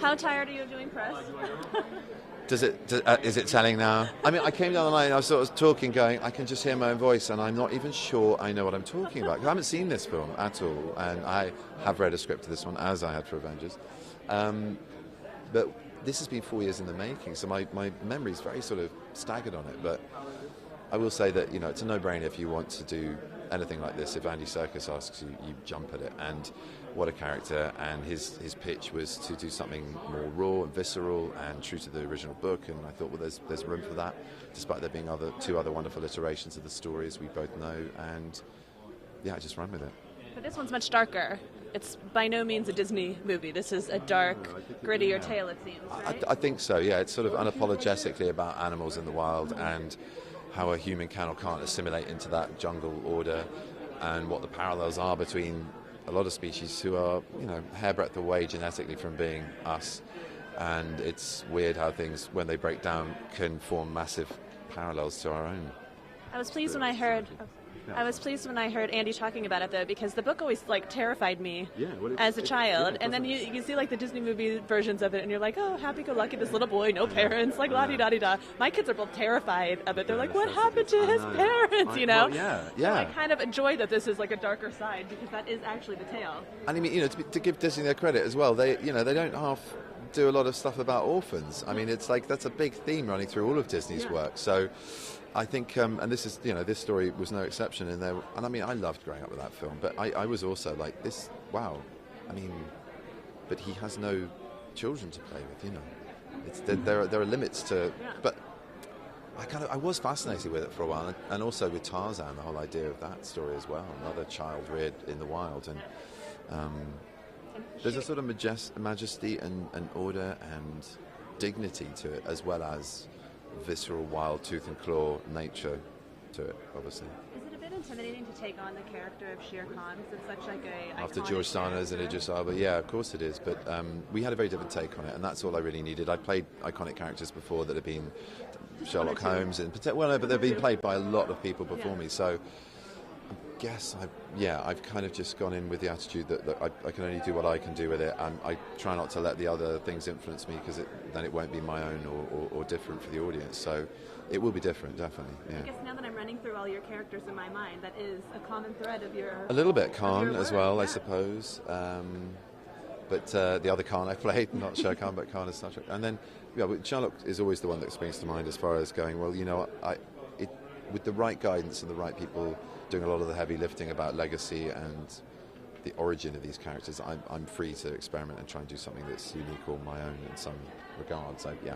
How tired are you of doing press? Is it telling now? I mean, I came down the line and I was sort of talking, going, I can just hear my own voice, and I'm not even sure I know what I'm talking about. 'Cause I haven't seen this film at all, and I have read a script to this one, as I had for Avengers. But this has been 4 years in the making, so my memory is very sort of staggered on it. But I will say that, it's a no-brainer if you want to do anything like this. If Andy Serkis asks you, you jump at it. And what a character. And his pitch was to do something more raw and visceral and true to the original book. And I thought, well, there's room for that, despite there being two other wonderful iterations of the story, as we both know. And yeah, I just ran with it. But this one's much darker. It's by no means a Disney movie. This is a dark, grittier tale, it seems, right? I think so, yeah. It's sort of unapologetically about animals in the wild and how a human can or can't assimilate into that jungle order, and what the parallels are between a lot of species who are, hairbreadth away genetically from being us. And it's weird how things, when they break down, can form massive parallels to our own. I was pleased when I heard Andy talking about it, though, because the book always terrified me as a child. And then you see the Disney movie versions of it, and you're like, oh, happy-go-lucky, this little boy, no parents, la-di-da-di-da. My kids are both terrified of it. They're like, what happened to his parents? Well, yeah. So I kind of enjoy that this is a darker side, because that is actually the tale. And I mean, to give Disney their credit as well, they don't half do a lot of stuff about orphans. I mean, it's that's a big theme running through all of Disney's work. So I think, and this is, this story was no exception in there. And I mean, I loved growing up with that film, but I was also like, this, wow. I mean, but he has no children to play with, there are limits to, but I was fascinated with it for a while, and also with Tarzan, the whole idea of that story as well, another child reared in the wild, and there's a sort of majesty and order and dignity to it, as well as visceral, wild, tooth and claw nature to it, obviously. Is it a bit intimidating to take on the character of Shere Khan? Because it's such a after George Sarnas and Idris Elba, yeah, of course it is. But we had a very different take on it, and that's all I really needed. I played iconic characters before that have been Sherlock Holmes, but they've been played by a lot of people before me. So I guess I've kind of just gone in with the attitude that I can only do what I can do with it, and I try not to let the other things influence me, because then it won't be my own or different for the audience. So it will be different, definitely. Yeah. I guess now that I'm running through all your characters in my mind, that is a common thread of your. A little bit Khan as well, I suppose. But the other Khan I played, not Shere Khan, but Khan is Star Trek. And then, Sherlock is always the one that springs to mind as far as going, well, with the right guidance and the right people doing a lot of the heavy lifting about legacy and the origin of these characters, I'm free to experiment and try and do something that's unique or my own in some regard. So, yeah.